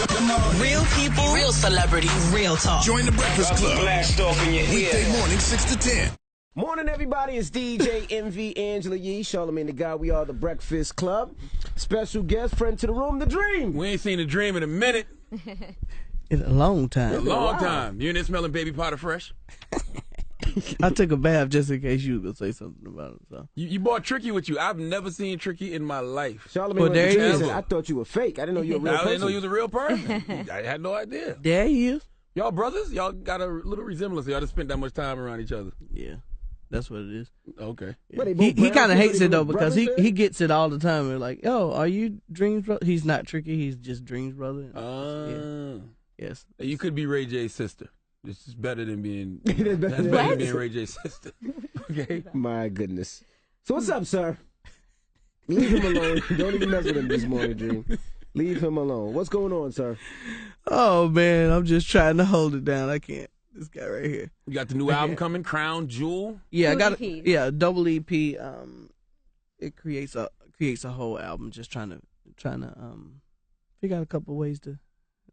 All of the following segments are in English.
Real people, real celebrities, real talk. Join the Breakfast Club. Blast off in your Weekday ear. morning, 6 to 10. Morning, everybody. It's DJ MV Angela Yee, Charlamagne the Guy. We are the Breakfast Club. Special guest, friend to the room, The Dream. We ain't seen The Dream in a minute. In a long time. A long time. You in there smelling baby powder fresh? I took a bath just in case you were going to say something about it. So. You brought Tricky with you. I've never seen Tricky in my life. Charlamagne, Well, there he is. I thought you were fake. I didn't know you were a real I person. didn't know you was a real person. I had no idea. There he is. Y'all brothers? Y'all got a little resemblance. Y'all just spent that much time around each other. Yeah, that's what it is. Okay. But they He both kind of brown hates people, it, though, they because brothers he gets it all the time. They're like, yo, are you Dream's brother? He's not Tricky. He's just Dream's brother. Yes. You could be Ray J's sister. This is better than being That's that's better better than than being Ray J's sister. Okay. My goodness. So what's up, sir? Leave him alone. Don't even mess with him this morning, Dream. Leave him alone. What's going on, sir? Oh, man, I'm just trying to hold it down. I can't. This guy right here. You got the new album coming, Crown Jewel. Yeah, I got EPs. yeah, double EP. It creates a whole album. Just trying to figure out a couple ways to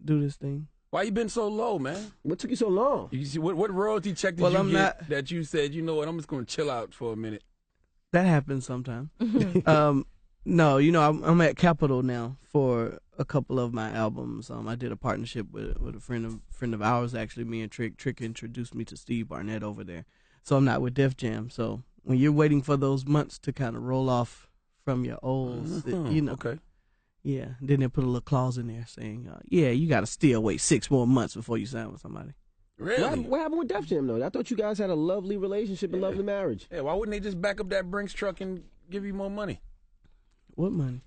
do this thing. Why you been so low, man? What took you so long? You see, what royalty check did Well, you I'm get not- that you said, you know what, I'm just going to chill out for a minute? That happens sometime. No, I'm at Capitol now for a couple of my albums. I did a partnership with a friend of ours, actually. Me and Trick. Trick introduced me to Steve Barnett over there. So I'm not with Def Jam. So when you're waiting for those months to kind of roll off from your olds, Okay. Yeah. Then they put a little clause in there saying, you got to still wait 6 more months before you sign with somebody. Really? What happened with Def Jam, though? I thought you guys had a lovely relationship and lovely marriage. Yeah, why wouldn't they just back up that Brinks truck and give you more money? What money?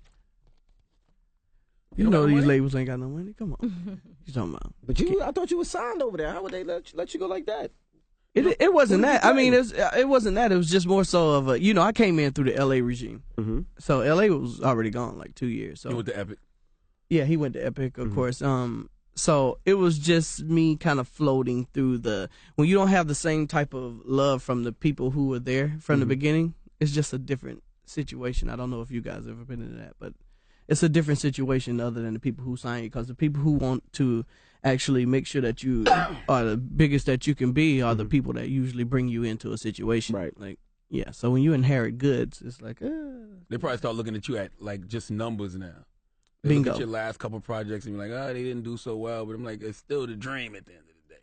You You don't know got these money? labels ain't got no money. Come on. You talking about? But I thought you were signed over there. How would they let you go like that? It wasn't Who did that. you I mean, play? it wasn't that. It was just more so of a, I came in through the L.A. regime. Mm-hmm. So L.A. was already gone like 2 years. So You went to Epic. yeah, he went to Epic, of Mm-hmm. course. So it was just me kind of floating through when you don't have the same type of love from the people who were there from the beginning, it's just a different situation. I don't know if you guys ever been in that, but it's a different situation other than the people who sign you, because the people who want to actually make sure that you are the biggest that you can be are the people that usually bring you into a situation. Right. Like, yeah. So when you inherit goods, it's like, They probably start looking at you at, like, just numbers now. They Bingo. look at your last couple projects and you're like, they didn't do so well. But I'm like, it's still the dream at the end of the day.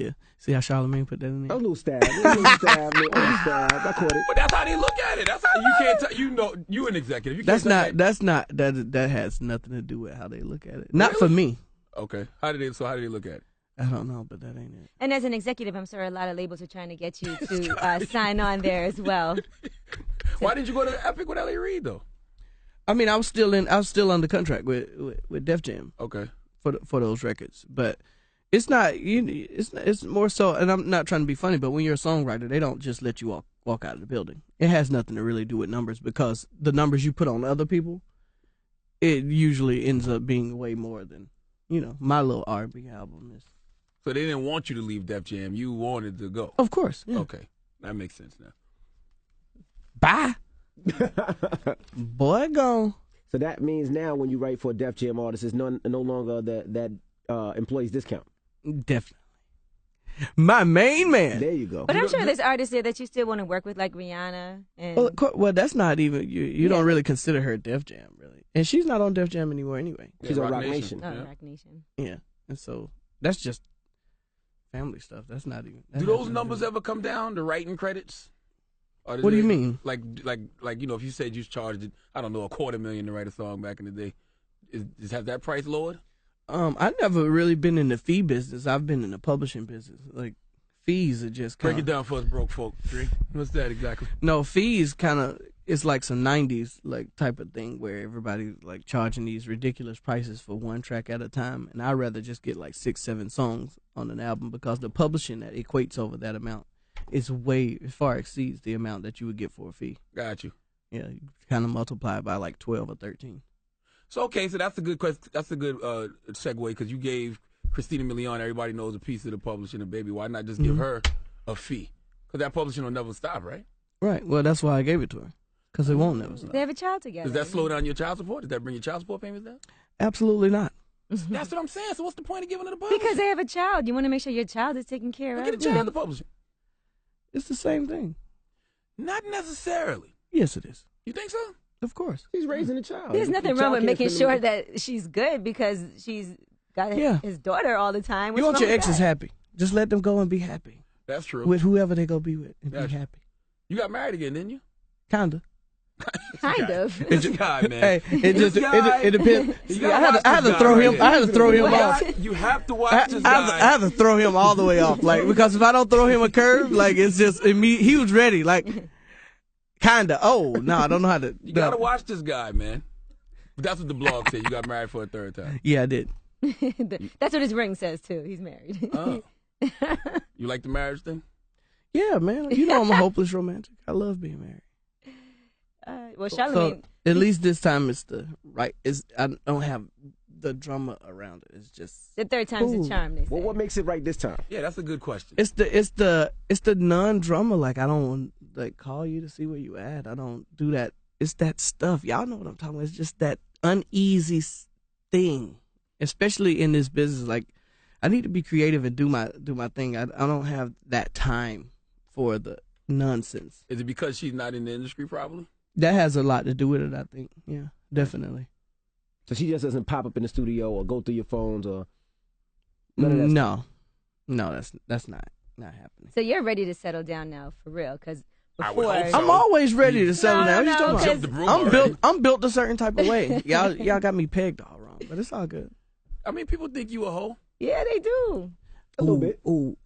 yeah. See how Charlamagne put that in A there? little stab. A little stab. A little stab. I caught it. But that's how they look at it. That's how you can't tell. You know, you an executive. You can't That has nothing to do with how they look at it. Not for me. Okay. How did they look at it? I don't know, but that ain't it. And as an executive, I'm sure a lot of labels are trying to get you to sign on there as well. Why did you go to Epic with L.A. Reid though? I mean, I was still under contract with Def Jam Okay. for those records, but it's not. It's more so. And I'm not trying to be funny, but when you're a songwriter, they don't just let you walk out of the building. It has nothing to really do with numbers, because the numbers you put on other people, it usually ends up being way more than my little R&B album is. So they didn't want you to leave Def Jam. You wanted to go. Of course. Yeah. Okay. That makes sense now. Bye. Boy, gone. So that means now when you write for a Def Jam artist, it's no longer that employees discount. Definitely. My main man. There you go. But I'm sure there's artists there that you still want to work with, like Rihanna. And Well, that's not even you don't really consider her Def Jam, really, and she's not on Def Jam anymore anyway. She's on Rock Nation. oh, Yeah. Rock Nation. Yeah, and so that's just family stuff. That's not even. that Do has those nothing numbers to do- ever come down to writing credits? Or What do you mean? Like if you said you charged I don't know, $250,000 to write a song back in the day, has that price lowered? I've never really been in the fee business. I've been in the publishing business. Like, fees are just Break kind it down for us, broke folk. Dre. What's that exactly? No, fees kind of, it's like some 90s like type of thing where everybody's like charging these ridiculous prices for one track at a time. And I'd rather just get like 6-7 songs on an album, because the publishing that equates over that amount is far exceeds the amount that you would get for a fee. Got you. Yeah, you kind of multiply it by like 12 or 13. So, okay, so that's a good question. That's a good segue, because you gave Christina Milian, everybody knows, a piece of the publishing of Baby. Why not just give her a fee? Because that publishing will never stop, right? Right. Well, that's why I gave it to her, because it won't never stop. They have a child together. Does that slow down your child support? Does that bring your child support payments down? Absolutely not. That's what I'm saying. So what's the point of giving it to publishing? Because they have a child. You want to make sure your child is taken care of. Get a child to publishing. It's the same thing. Not necessarily. Yes, it is. You think so? Of course. He's raising a child. There's The nothing child wrong with can't making spend sure the- that she's good because she's got his daughter all the time. What's You want wrong your with exes that? happy. Just let them go and be happy That's true. with whoever they go be with and Gotcha. be happy. You got married again, didn't you? Kinda. Kind of. This guy, man. Hey, it just guy. it depends. You See, gotta I had watch to this throw guy him. right I had to throw him What? off. You have to watch this I guy. had to throw him all the way off, like because if I don't throw him a curve, like it's just he was ready, like kinda. Oh no, I don't know how to. You gotta watch this guy, man. But that's what the blog said. You got married for a third time. Yeah, I did. That's what his ring says too. He's married. Oh. You like the marriage thing? Yeah, man. You know I'm a hopeless romantic. I love being married. Well, So Charlamagne, at least this time it's the right. I don't have the drama around it. It's just the third time's Ooh. the charm. They say. Well, what makes it right this time? Yeah, that's a good question. it's the non-drama. Like I don't like call you to see where you at. I don't do that. It's that stuff. Y'all know what I'm talking about. It's just that uneasy thing, especially in this business. Like I need to be creative and do my thing. I don't have that time for the nonsense. Is it because she's not in the industry, probably? That has a lot to do with it, I think. Yeah, definitely. So she just doesn't pop up in the studio or go through your phones or none of that stuff? No, that's not happening. So you're ready to settle down now for real? Because I would before, hope so. I'm always ready to settle No, down. What no, you talking because- about? Jumped the broom already. I'm built a certain type of way. Y'all got me pegged all wrong, but it's all good. I mean, people think you a hoe. yeah, they do. A little bit. Ooh.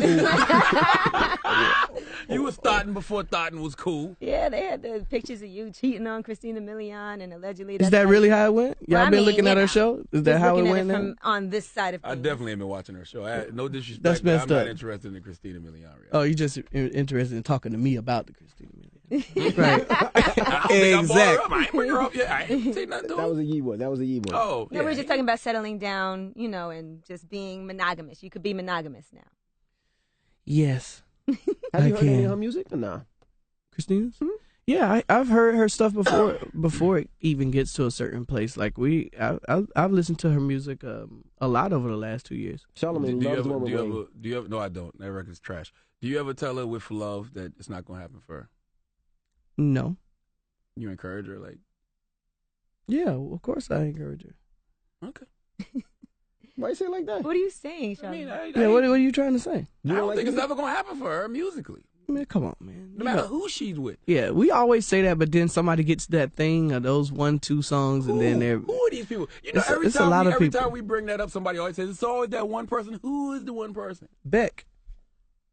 You was thoughting before thoughting was cool. Yeah, they had the pictures of you cheating on Christina Milian, and allegedly. Is that really how it went? Y'all Well, I been mean, looking you at her know, show? Is that Just how it looking at went? Now? from on this side of I things. definitely ain't been watching her show. No disrespect. That's but messed I'm not up. interested in Christina Milian. Oh, you just interested in talking to me about the Christina Milian, right? Exactly. Exact. I ain't bring her up yet. I ain't say nothing to her. That was a ye one. Oh, No, we're just talking about settling down, and just being monogamous. You could be monogamous now. Yes, Have I you heard any can. of her music or nah? Christina's. Yeah, I've heard her stuff before it even gets to a certain place. Like I've listened to her music a lot over the last 2 years. Charlamagne loves the one with Wayne. do you ever? No, I don't. That record's trash. Do you ever tell her with love that it's not gonna happen for her? No. You encourage her, like, Yeah, of course I encourage her. okay. Why you say it like that? What are you saying, I mean, Charlamagne? Yeah, what are you trying to say? I don't think it's music? ever gonna happen for her musically, Man, come on, man. no matter who she's with. Yeah, we always say that, but then somebody gets that thing of those 1-2 songs, and then they're Who are these people? You know, It's a lot of every people. time we bring that up, somebody always says it's always that one person. Who is the one person? Beck.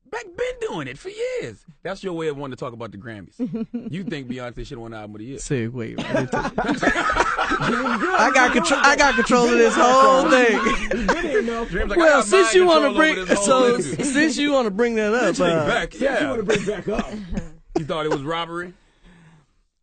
Beck been doing it for years. That's your way of wanting to talk about the Grammys. You think Beyonce should have won Album of the Year? Say, wait. Right into I got control of this whole thing. Dream's like, I Well, got since mind you want to control bring, over this whole so issue. since you want to bring that up, Beck, yeah. to bring back up. You thought it was robbery?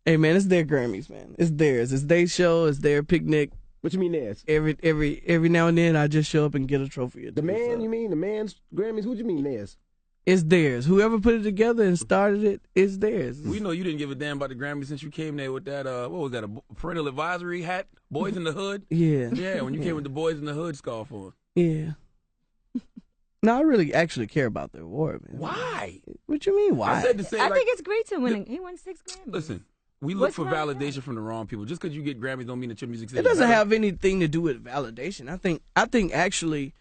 hey man, it's their Grammys, man. It's theirs. It's their show. It's their picnic. What you mean theirs? Every now and then, I just show up and get a trophy. Or The two, man, so. you mean? The man's Grammys? What you mean theirs? It's theirs. Whoever put it together and started it, it's theirs. We know you didn't give a damn about the Grammys since you came there with that, what was that, a parental advisory hat? Boys in the Hood? Yeah. Yeah, when you came with the Boys in the Hood scarf on. Yeah. No, I really actually care about the award, man. Why? What you mean? Why? I said to say, I like, think it's great to win. He won 6 Grammys. listen, we look What's for wrong with validation from the wrong people. Just because you get Grammys don't mean that your music's It doesn't have anything to do with validation. I think actually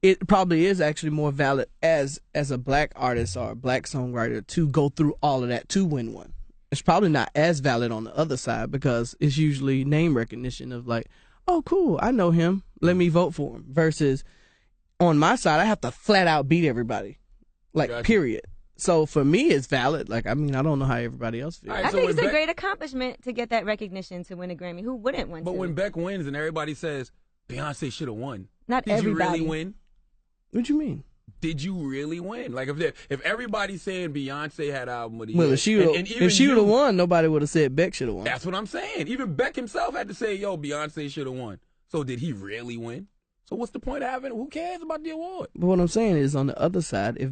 it probably is actually more valid as a black artist or a black songwriter to go through all of that to win one. It's probably not as valid on the other side because it's usually name recognition of like, oh cool, I know him, let me vote for him. Versus on my side, I have to flat out beat everybody, like Gotcha. period. So for me, it's valid. Like I mean, I don't know how everybody else feels. All right, I so think when it's a Beck- great accomplishment to get that recognition to win a Grammy. Who wouldn't want But to? when Beck wins and everybody says Beyonce should have won, Not did everybody. you really win? What you mean? Did you really win? Like if everybody's saying Beyonce had album of the Well, year, if she and even would have you- won, nobody would have said Beck should have won. That's what I'm saying. Even Beck himself had to say, "Yo, Beyonce should have won." So did he really win? So what's the point of having? Who cares about the award? But what I'm saying is, on the other side, if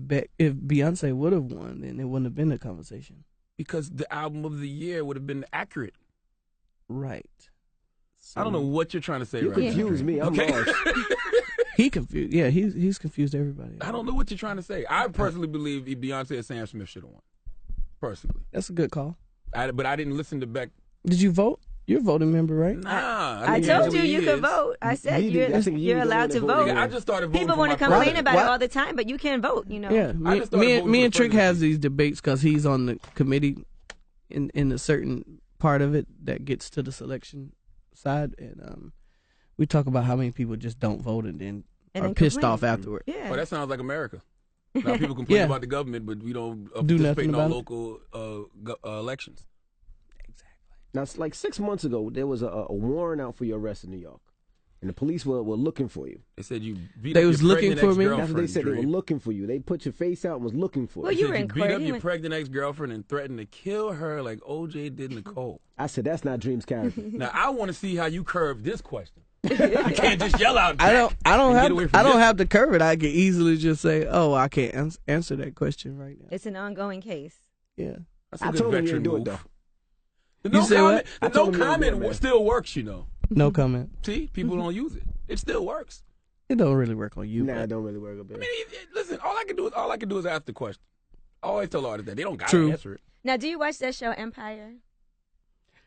Beyonce would have won, then it wouldn't have been a conversation. Because the album of the year would have been accurate. Right. I don't know what you're trying to say You right now. confuse me. I'm Okay. lost. He confused. Yeah, he's confused everybody. I don't know what you're trying to say. I personally believe Beyonce and Sam Smith should have won. Personally. That's a good call. But I didn't listen to Beck. Did you vote? You're a voting member, right? Nah. I think told Angela you Yee could is. vote. I said You did. I think you you're was the allowed one to that vote. voted. I just started voting People for want to my complain president. about it What? all the time, but you can't vote. You know. Yeah, I just started voting me for and Trick presidency. has these debates because he's on the committee in a certain part of it that gets to the selection side, and we talk about how many people just don't vote and then And are then pissed complain. off afterward. Yeah. Oh, that sounds like America. Now people complain Yeah. about the government, but we don't Do participate nothing in our about it. local elections. Now, it's like 6 months ago, there was a warrant out for your arrest in New York, and the police were looking for you. They said you beat They up was your looking pregnant for me? That's what they ex-girlfriend, said. They were Dream. looking for you. They put your face out and was looking for Well, you. you Said were in beat court. up You your were- pregnant ex-girlfriend and threatened to kill her like OJ did Nicole. I said, that's not Dream's character. Now I want to see how you curve this question. I can't just yell out. I don't and get away have from I don't this. have to curve it. I can easily just say, "Oh, I can't answer that question right now." It's an ongoing case. Yeah. That's a I good told him you veteran didn't do it, move. though. The You no say comment, what? the I no told him you didn't do it, comment man. still works, you know. No comment. See, people don't use it. It still works. It don't really work on you. Nah, but- it don't really work up there. I mean, listen, all I can do is ask the question. I always tell artists that they don't got True. to answer it. Now, do you watch that show Empire?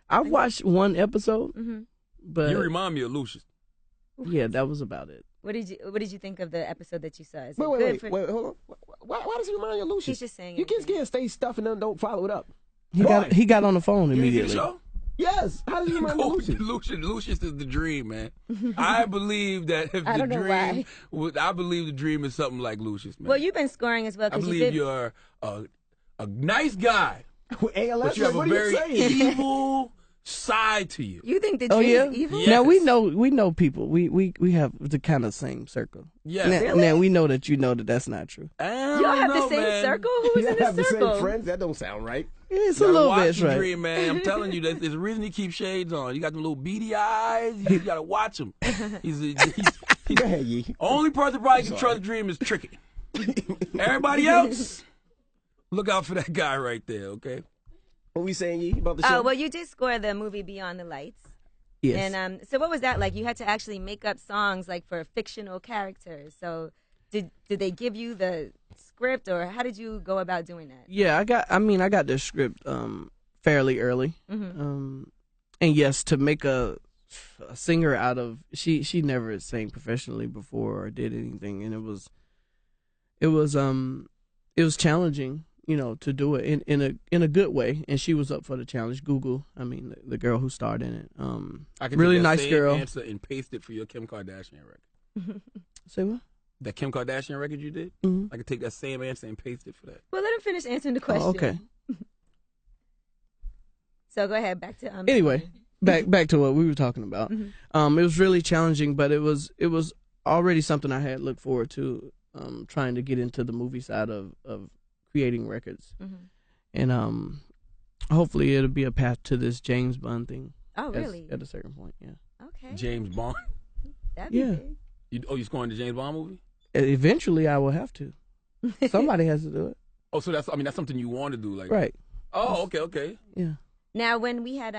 I've watched one episode, Mm-hmm. but You remind me of Lucius. yeah, that was about it. What did you think of the episode that you saw? Is it Wait, good wait, hold on. Why does he remind you of Lucius? He's just saying You kids everything. can't stay stuff and then don't follow it up. He got on the phone You ain't see the immediately. show? Yes. How does he remind you of Lucius? Lucius is the dream, man. I believe that if I the don't know dream, why. I believe the dream is something like Lucius, man. Well, you've been scoring as well I because you believe did. you're a nice guy, ALS, but you have what a are very you saying? evil side to you. You think the Oh dream yeah. is evil? Yeah. Now Yes. we know people. We have the kind of same circle. Yes. Now, Really? now we know that you know that that's not true. I Y'all don't have know, the same man. circle? Who's You in have the the circle? same friends? That don't sound right. It's You a gotta little watch bit the right. Dream, man. I'm telling you, there's a reason he keeps shades on. You got them little beady eyes. You gotta watch him. He's Go ahead, Yee. only person probably can trust Dream is Tricky. Everybody else, look out for that guy right there. Okay. What we saying, Yee, about the show? Oh, well, you did score the movie Beyond the Lights. Yes. And so what was that like? You had to actually make up songs like for fictional characters. So did they give you the script or how did you go about doing that? Yeah, I got the script fairly early. Mm-hmm. And yes, to make a singer out of she never sang professionally before or did anything, and it was challenging, to do it in a good way, and she was up for the challenge. Google, I mean the girl who starred in it, I can really take that nice same girl. answer and paste it for your Kim Kardashian record. Say what? That Kim Kardashian record you did. Mhm. I could take that same answer and paste it for that. Well, let him finish answering the question. Oh, okay. So go ahead, back to Anyway, back to what we were talking about. Mm-hmm. It was really challenging, but it was already something I had looked forward to, trying to get into the movie side of creating records. Mhm. And hopefully it'll be a path to this James Bond thing. Oh, really? At a certain point, yeah. Okay. James Bond. That'd be Yeah. big. You scoring the James Bond movie? Eventually, I will have to. Somebody has to do it, Oh, so that's something you want to do, like right? Oh, okay. Yeah. Now, when we had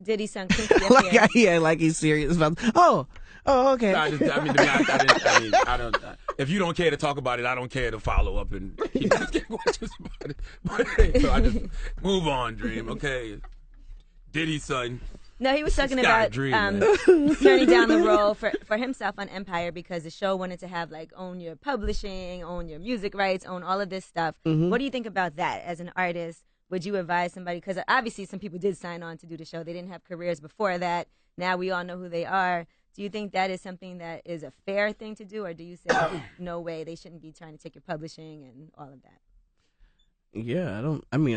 Diddy sung Kinky up Like here, like he's serious about. Oh, okay. No, I mean, to be honest, I don't. If you don't care to talk about it, I don't care to follow up and keep asking questions about it. But, so I just move on, Dream. Okay, Diddy son. no, he was talking This guy about Dream, man. turning down the role for himself on Empire because the show wanted to have like own your publishing, own your music rights, own all of this stuff. Mm-hmm. What do you think about that as an artist? Would you advise somebody? Because obviously some people did sign on to do the show. They didn't have careers before that. Now we all know who they are. Do you think that is something that is a fair thing to do, or do you say no way, they shouldn't be trying to take your publishing and all of that? Yeah, I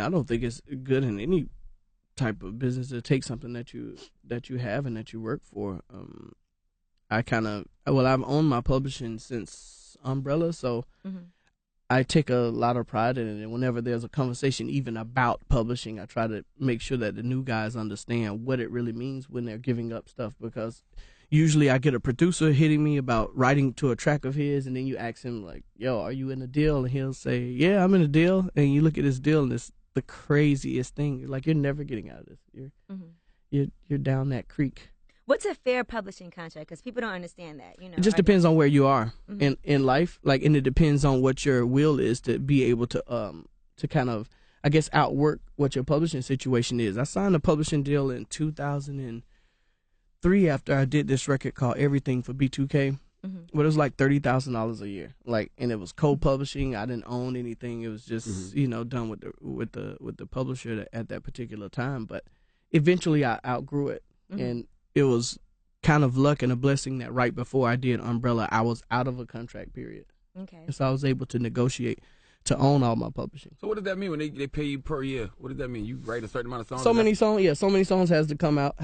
don't think it's good in any type of business to take something that you have and that you work for. I've owned my publishing since Umbrella, so I take a lot of pride in it. And whenever there's a conversation even about publishing, I try to make sure that the new guys understand what it really means when they're giving up stuff, because usually I get a producer hitting me about writing to a track of his, and then you ask him like, yo, are you in a deal? And he'll say, yeah, I'm in a deal. And you look at this deal and it's the craziest thing. Like, you're never getting out of this. You're down that creek. What's a fair publishing contract? Because people don't understand that. You know, It just depends on where you are in life, like, and it depends on what your will is to be able to kind of, I guess, outwork what your publishing situation is. I signed a publishing deal in 2003 after I did this record called Everything for B2K. But it was like $30,000 a year, like, and it was co-publishing. I didn't own anything. It was just done with the publisher at that particular time. But eventually, I outgrew it, and it was kind of luck and a blessing that right before I did Umbrella, I was out of a contract period. Okay. And so I was able to negotiate to own all my publishing. So what does that mean when they pay you per year? What does that mean? You write a certain amount of songs? So many songs have to come out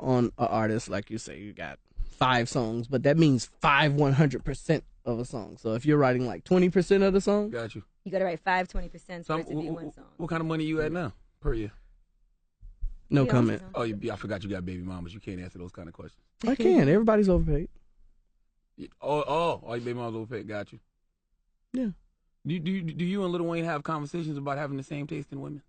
on an artist. Like you say, you got 5 songs, but that means 100% of a song. So if you're writing like 20% of the song, Got you. You got to write 20% for it to be one song. What kind of money you at now per year? no Yeah, comment. Oh, I forgot you got baby mamas. You can't answer those kind of questions. I can. Everybody's overpaid. All your baby mamas overpaid. Got you. Yeah. Do you and Lil Wayne have conversations about having the same taste in women?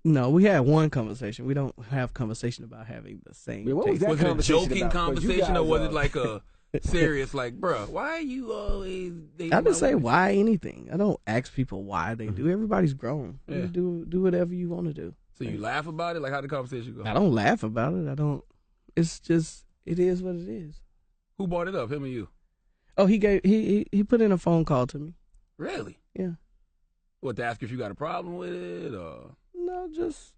No, we had one conversation. We don't have conversation about having the same. Yeah, what was taste. that Was it a conversation joking about? 'Cause you conversation or guys, was it like a serious, like, bruh, why are you always dating I my didn't say women? why anything. I don't ask people why they do. Everybody's grown. Yeah. You do whatever you want to do. So you laugh about it? Like, how the conversation go? I don't laugh about it. I don't. It's just it is what it is. Who brought it up, him or you? Oh, he put in a phone call to me. Really? Yeah. What, to ask if you got a problem with it, or? No, just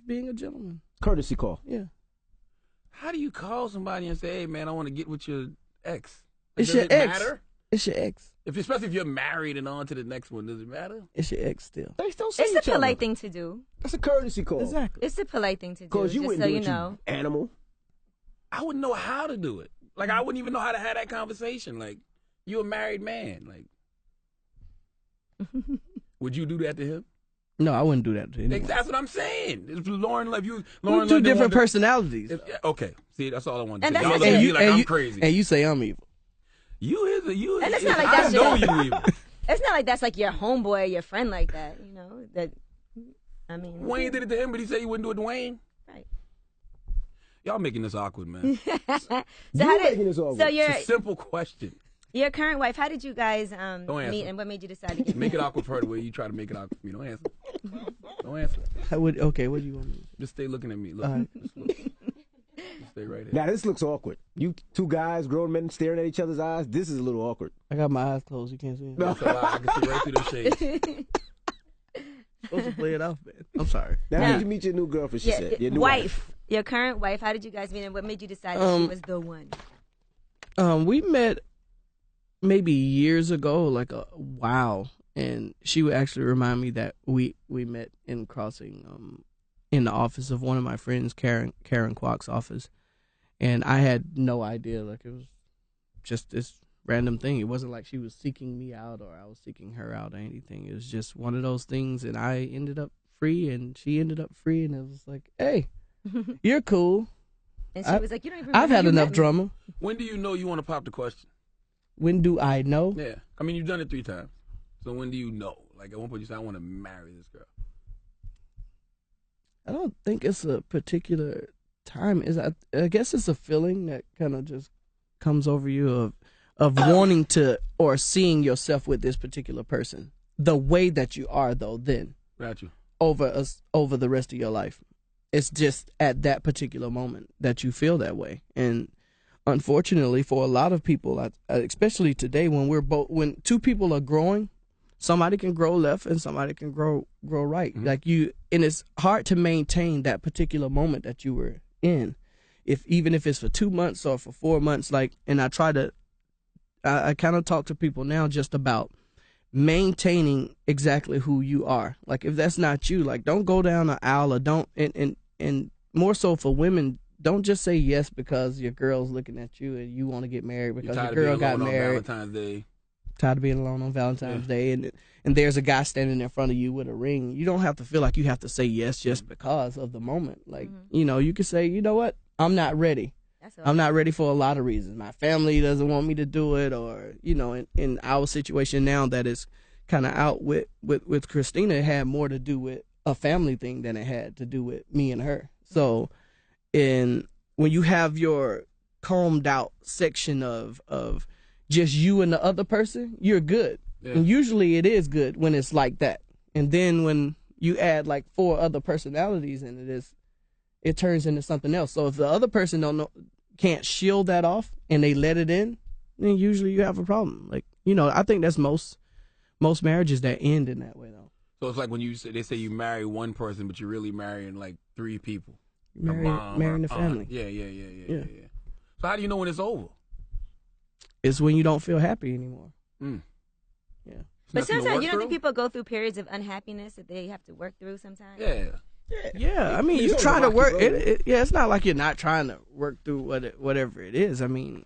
being a gentleman. Courtesy call. Yeah. How do you call somebody and say, hey, man, I want to get with your ex? It's does your it ex. matter? It's your ex. Especially if you're married and on to the next one, does it matter? It's your ex still. They still see It's each a polite other. thing to do. That's a courtesy call. Exactly. It's a polite thing to do. Because you just wouldn't so do you it, know. you animal. I wouldn't know how to do it. Like, I wouldn't even know how to have that conversation. Like, you're a married man. Like, would you do that to him? No, I wouldn't do that to anyone. That's what I'm saying. It's Lauren, like you, We're Lauren two London different wanted- personalities. Okay, see, that's all I want to And say. that's Y'all the look at thing. me like I'm crazy. And you say I'm evil. You And it's not like I that's know your- you evil. It's not like that's like your homeboy or your friend like that. You know that. I mean, Wayne did it to him, but he said he wouldn't do it to Wayne. Right. Y'all making this awkward, man. So You how making this awkward. so It's a simple question. your current wife? How did you guys answer. meet, and what made you decide to get Make it awkward for her the way you try to make it awkward for me. Don't answer. Don't answer. Okay, what do you want me to say? Just stay looking at me. Look. All right. Just look. Just stay right here. Now this looks awkward. You two guys, grown men staring at each other's eyes. This is a little awkward. I got my eyes closed. You can't see me. No. That's a lie. I can see right through the shades. Supposed to play it off, man. I'm sorry. Now, Now- how did you meet your new girlfriend? She said your new wife, your current wife. How did you guys meet, and what made you decide that she was the one? We met maybe years ago, like a while, and she would actually remind me that we met in Crossing, in the office of one of my friends, Karen Kwok's office, and I had no idea. Like, it was just this random thing. It wasn't like she was seeking me out or I was seeking her out or anything. It was just one of those things, and I ended up free, and she ended up free, and it was like, hey, you're cool. And she was like, "You don't even." I've remember had you enough met me." drama. When do you know you want to pop the question? When do I know? Yeah. I mean, you've done it 3 times. So when do you know? Like, at one point you say, I want to marry this girl. I don't think it's a particular time. I guess it's a feeling that kind of just comes over you of wanting to or seeing yourself with this particular person. The way that you are, though, then Got you. over the rest of your life. It's just at that particular moment that you feel that way. And unfortunately, for a lot of people, especially today, when two people are growing, somebody can grow left and somebody can grow right. Mm-hmm. And it's hard to maintain that particular moment that you were in, even if it's for 2 months or for 4 months. And I kind of talk to people now just about maintaining exactly who you are. Like, if that's not you, like, don't go down the aisle, or don't, and more so for women, don't just say yes because your girl's looking at you and you want to get married because your girl got married. On Valentine's Day. Tired of being alone on Valentine's Day, and there's a guy standing in front of you with a ring. You don't have to feel like you have to say yes just because of the moment. Like, you could say, you know what, I'm not ready. I'm not ready for a lot of reasons. My family doesn't want me to do it, or, in our situation now that is kind of out with Christina, it had more to do with a family thing than it had to do with me and her. So, when you have your combed out section of just you and the other person, you're good. Yeah. And usually it is good when it's like that. And then when you add like 4 other personalities in it turns into something else. So if the other person can't shield that off and they let it in, then usually you have a problem. Like, I think that's most marriages that end in that way though. So it's like when they say you marry one person, but you're really marrying like 3 people. Marrying the family. Yeah. So how do you know when it's over? It's when you don't feel happy anymore. Mm. Yeah. But sometimes you don't think people go through periods of unhappiness that they have to work through sometimes? Yeah. I mean, you try to work. It's not like you're not trying to work through whatever it is. I mean,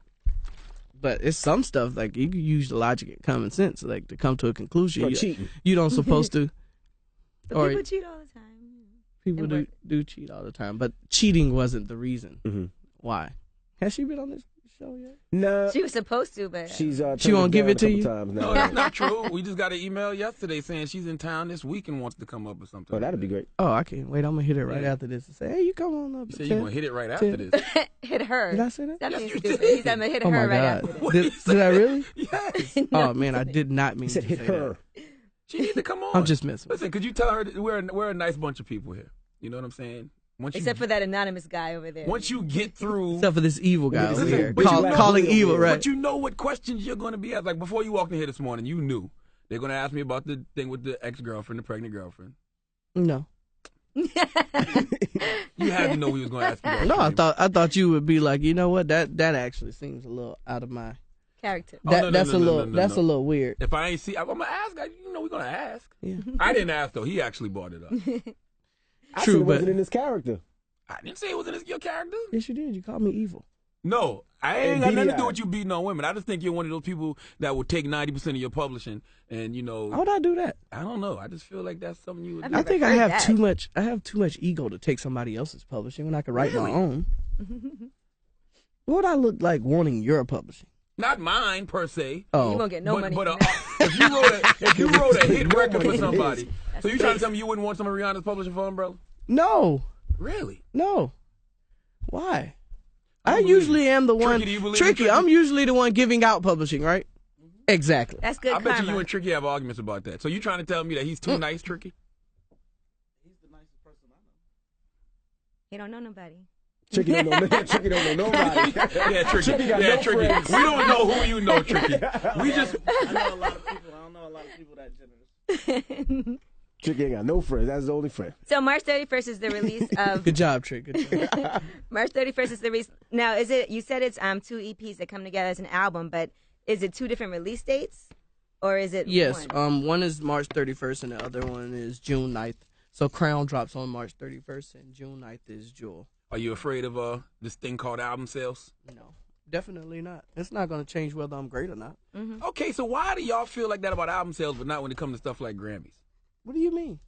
but it's some stuff like you can use the logic and common sense like to come to a conclusion. You don't supposed to. But people cheat all the time. People do cheat all the time, but cheating wasn't the reason. Mm-hmm. Why? Has she been on this show yet? No. She was supposed to, but She won't give it to you? No, that's not true. We just got an email yesterday saying she's in town this week and wants to come up or something. Oh, that'd be great. Oh, I can't wait. I'm gonna hit it right after this and say, "Hey, you come on up." You said you're gonna hit it right after this. hit her. Did I say that? That Yes, means you stupid. did. He said I'm gonna hit Oh her my right God! after this. Did I really? Yes. Oh man, I did not mean He said to hit say her. that. She needs to come on. I'm just messing. Listen, could you tell her that we're a nice bunch of people here? You know what I'm saying? Except for that anonymous guy over there. Once you get through, Except for this evil guy over here, but you know- calling evil, right? but you know what questions you're going to be asked. Like before you walked in here this morning, you knew they're going to ask me about the thing with the ex-girlfriend, the pregnant girlfriend. No, You had to know we was going to ask you. About no, I thought you would be like, you know what? That actually seems a little out of my. Character. That's a little weird. If I ain't see, I'm gonna ask. We're gonna ask. Yeah. I didn't ask though. He actually brought it up. I True, said it but- wasn't in his character. I didn't say it was in your character. Yes, you did. You called me evil. No, I ain't got nothing to do BDI. with you beating on women. I just think you're one of those people that will take 90% of your publishing, and How would I do that? I don't know. I just feel like that's something you would I've do. I never think I heard have that. too much. I have too much ego to take somebody else's publishing when I could write my own. What would I look like wanting your publishing? Not mine per se. Oh, You won't get no money. But from that. if you wrote a hit record for money. somebody, so you trying to tell me you wouldn't want some of Rihanna's publishing for Umbrella? no. Really? No. Why? I I believe usually am the Tricky, one. do you believe in Tricky. Tricky? I'm usually the one giving out publishing, right? Exactly. That's good I bet karma. you and Tricky have arguments about that. So you trying to tell me that he's too nice, Tricky? He don't know nobody. Tricky don't know. Tricky don't know nobody. Yeah, Tricky. Tricky got Yeah, no Tricky. friends. We don't know who you know, Tricky. We just I know a lot of people. I don't know a lot of people that generous. Tricky ain't got no friends. That's his only friend. So March 31st is the release of Good job, Trick. Good job. March 31st is the release. Now, is it? You said it's 2 EPs that come together as an album, but is it 2 different release dates, or is it Yes. one? One is March 31st and the other one is June 9th. So Crown drops on March 31st and June 9th is Jewel. Are you afraid of this thing called album sales? No, definitely not. It's not going to change whether I'm great or not. Okay, so why do y'all feel like that about album sales, but not when it comes to stuff like Grammys? What do you mean?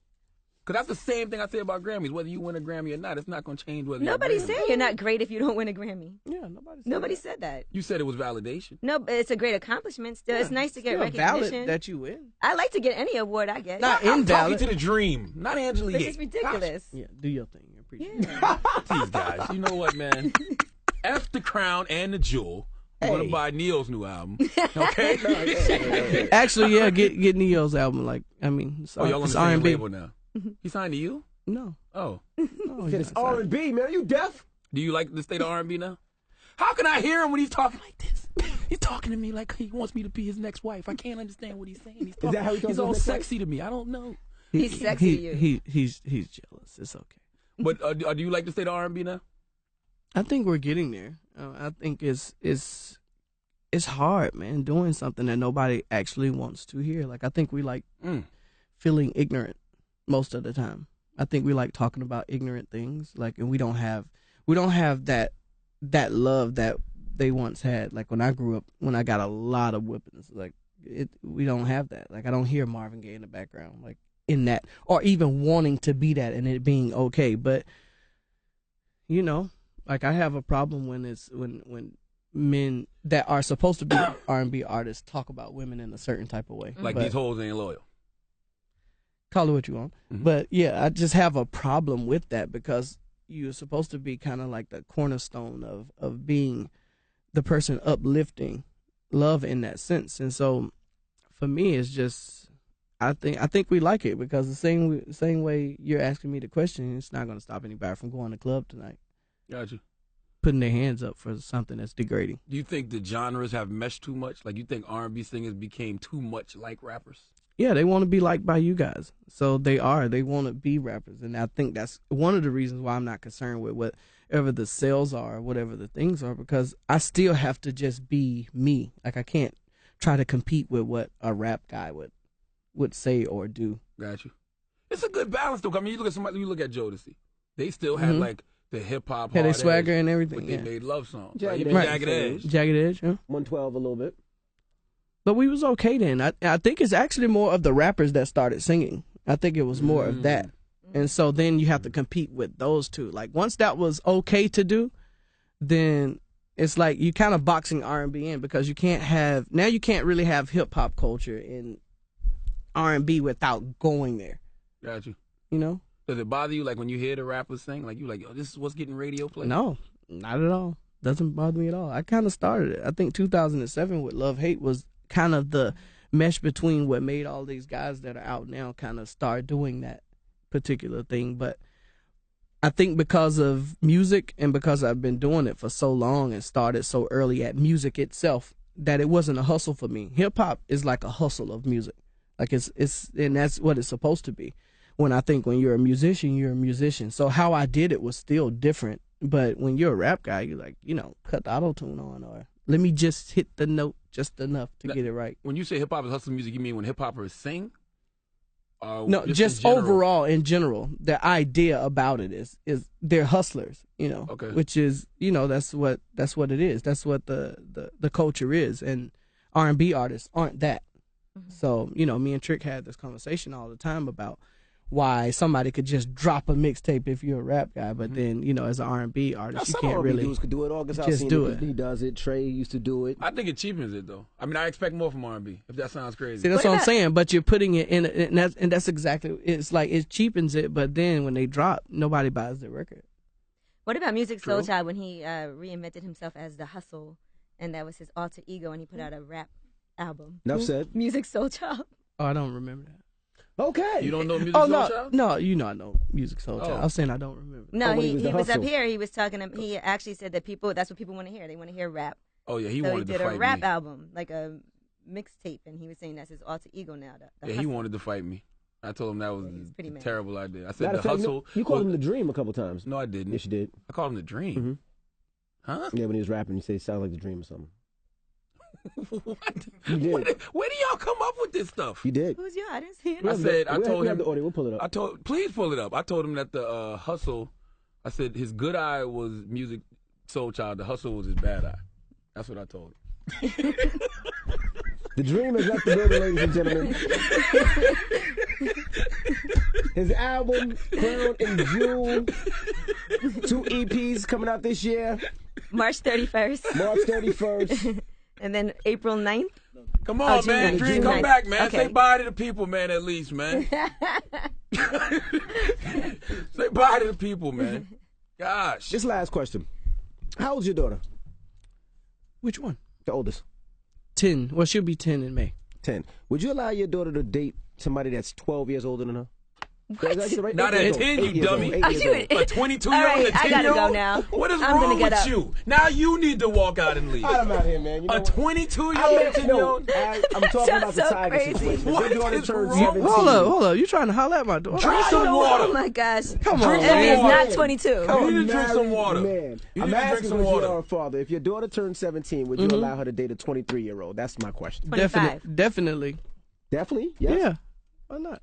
Because that's the same thing I say about Grammys. Whether you win a Grammy or not, it's not going to change whether Nobody you're a Grammy. said you're not great if you don't win a Grammy. Yeah, Nobody said that. You said it was validation. No, but it's a great accomplishment. Still, it's nice to get Still recognition. valid that you win. I like to get any award I get. Not I'm invalid. talking to the dream, not Angela This Yee. is ridiculous. Yeah, do your thing. I appreciate it. Yeah. These guys, you know what, man? F the Crown and the Jewel. I'm gonna buy Neil's new album. Okay. Actually, yeah, get Neo's album. Like, I mean, it's, Oh, y'all on the it's same R&B. label now. He signed to you? No, Oh. no, It's R&B, man. Are you deaf? Do you like the state of R&B now? How can I hear him when he's talking like this? He's talking to me like he wants me to be his next wife. I can't understand what he's saying. He's that how he talks he's to all his next wife? sexy to me. I don't know. He's sexy to you. He's jealous. It's okay. But do you like the state of R&B now? I think we're getting there. I think it's hard, man, doing something that nobody actually wants to hear. Like, I think we like feeling ignorant most of the time. I think we like talking about ignorant things, like, and we don't have that love that they once had. Like, when I grew up, when I got a lot of whippings, like, we don't have that. Like, I don't hear Marvin Gaye in the background, like, in that, or even wanting to be that and it being okay. But, you know, like, I have a problem when it's when men that are supposed to be R&B artists talk about women in a certain type of way. Like But these hoes ain't loyal. call it what you want. Mhm. But yeah, I just have a problem with that because you're supposed to be kind of like the cornerstone of being the person uplifting love in that sense. And so for me, it's just, I think we like it because the same way you're asking me the question, it's not going to stop anybody from going to the club tonight. Gotcha. Putting their hands up for something that's degrading. Do you think the genres have meshed too much? Like, you think R&B singers became too much like rappers? Yeah, they want to be liked by you guys. So they want to be rappers. And I think that's one of the reasons why I'm not concerned with whatever the sales are or whatever the things are, because I still have to just be me. Like, I can't try to compete with what a rap guy would say or do. Got you. It's a good balance, though. I mean, you look at Jodeci. They still had, like, the hip-hop Had hard they swagger edge, and everything, but yeah. they made love songs. Jagged Even Edge. Jagged Edge. Jagged Edge, yeah. 112 a little bit. But we was okay then. I think it's actually more of the rappers that started singing. I think it was more of that. And so then you have to compete with those two. Like, once that was okay to do, then it's like you kind of boxing R&B in, because you can't really have hip hop culture in R&B without going there. Got you. You know? Does it bother you, like, when you hear the rappers sing? Like, you like, oh, this is what's getting radio play? No, not at all. Doesn't bother me at all. I kind of started it. I think 2007 with Love Hate was kind of the mesh between what made all these guys that are out now kind of start doing that particular thing. But I think because of music and because I've been doing it for so long and started so early at music itself, that it wasn't a hustle for me. Hip hop is like a hustle of music. Like it's and that's what it's supposed to be. When I think when you're a musician, you're a musician. So how I did it was still different. But when you're a rap guy, you're like, cut the auto-tune on, or let me just hit the note just enough to get it right. When you say hip-hop is hustle music, you mean when hip-hoppers sing? No, just overall in general. The idea about it is they're hustlers, Okay. which is, that's what it is. That's what the culture is. And R&B artists aren't that. Mm-hmm. So, me and Trick had this conversation all the time about why somebody could just drop a mixtape if you're a rap guy, but then as an R&B artist, you can't really dudes could do it. August just do it. He does it. Trey used to do it. I think it cheapens it, though. I mean, I expect more from R&B, if that sounds crazy. See, that's what I'm saying. But you're putting it in, and that's exactly. It's like it cheapens it, but then when they drop, nobody buys the record. What about Music Soul Child when he reinvented himself as the Hustle, and that was his alter ego, and he put out a rap album? Enough said. Music Soul Child. Oh, I don't remember that. Okay. You don't know Music Soul Child? No, I know Music Soul Child. I was saying I don't remember. No, he was up Hustle. here. He was talking. He actually said that that's what people want to hear. They want to hear rap. Oh, yeah, he so wanted to fight me. he did a rap album, like a mixtape, and he was saying that's his alter ego now. The Yeah, he Hustle. wanted to fight me. I told him that was pretty a mad. terrible idea. I said Matter the of fact, hustle. you called him the Dream a couple times. No, I didn't. Yes, you did. I called him the Dream. Huh? Yeah, when he was rapping, you say it sounded like the Dream or something. What? You did. Where do y'all come up with this stuff? You did. Who's you? I didn't see it. I told we him. have the audio. We'll pull it up. Please pull it up. I told him that the hustle. I said his good eye was Music Soul Child. The hustle was his bad eye. That's what I told him. The Dream has left the building, ladies and gentlemen. His album, Crown and Jewel, 2 EPs coming out this year, March 31st. March 31st. And then April 9th. Come on, June man. 9th. Dream, June come 9th. back, man. Okay. Say bye to the people, man, at least, man. Say bye to the people, man. Gosh. This last question. How old's your daughter? Which one? The oldest. 10. Well, she'll be 10 in May. 10. Would you allow your daughter to date somebody that's 12 years older than her? What? Not at 10, you dummy. Are you- A 22-year-old, All right, a 10-year-old? I gotta go now. What is I'm wrong gonna get with up. you? Now you need to walk out and leave. I'm out here, man. You know A what? 22-year-old, 10-year-old? I'm talking about the so Tiger crazy. situation. What Your daughter is turned wrong? 17. Hold up. You trying to holler at my daughter? Drink some water. Oh my gosh. Come on, Emmy is man. not 22. You need to drink some Married water. Man. You I'm need to drink asking some because water. you're a father. If your daughter turned 17, would you allow her to date a 23-year-old? That's my question. 25. Definitely. Definitely? Yes? Yeah. Why not?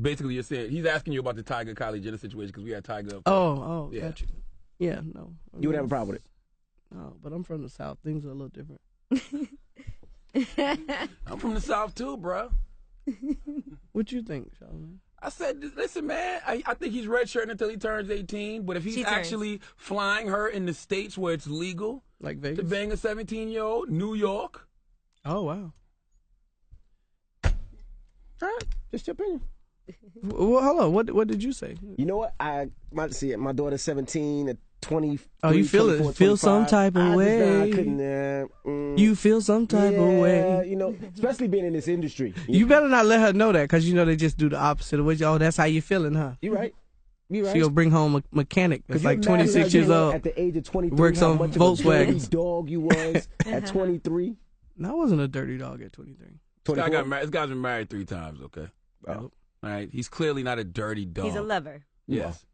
Basically, you're saying he's asking you about the Tiger Kylie Jenner situation because we had Tiger up. Oh, Yeah. got you. Yeah, no. You would have a problem with it? No, but I'm from the South. Things are a little different. I'm from the South too, bro. What you think, Charlamagne? I said, listen, man, I think he's redshirting until he turns 18. But if he's She turns. actually flying her in the states where it's legal Like to Vegas? bang a 17-year-old, New York, Oh, wow. All right. Just your opinion. Well, hold on. What did you say? You know what? My daughter's 17 at 20. Oh, you feel some type of way. You feel some type of way. You know, especially being in this industry. You better not let her know that, because you know they just do the opposite of what you. Oh, that's how you feeling, huh? You right. You right. She'll bring home a mechanic that's like 26 years old. At the age of 23, works on how much Volkswagens. Of a dirty dog you was at 23. No, I wasn't a dirty dog at 23. This guy's been married 3 times. Okay. Oh. All right. He's clearly not a dirty dog. He's a lover. Yes.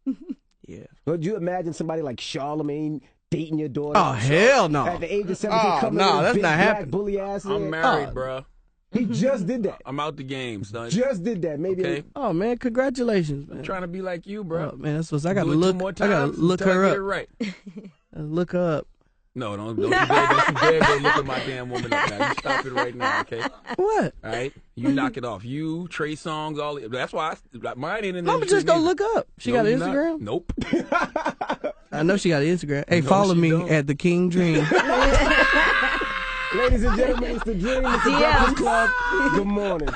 Yeah. Would you imagine somebody like Charlamagne dating your daughter? Oh, hell no. At the age of 17, coming no, with that's big not black happening. bully ass. I'm married, bro. He just did that. I'm out the game, son. Just did that. Maybe. Okay. Oh man, congratulations, man. I'm trying to be like you, bro. Oh, man, that's what I gotta Do it 2 look. more I gotta times look until I her get up. it right. Look her up. No, don't you dare go look at my damn woman up now. You stop it right now, okay? What? All right? You knock it off. You, Trey Songz, all that's why mine ain't in the Mama just go look up. She got an Instagram? Nope. I know she got an Instagram. Hey, No, follow she me don't. at the King Dream. Ladies and gentlemen, it's the Dream. It's the Breakfast Club. Good morning.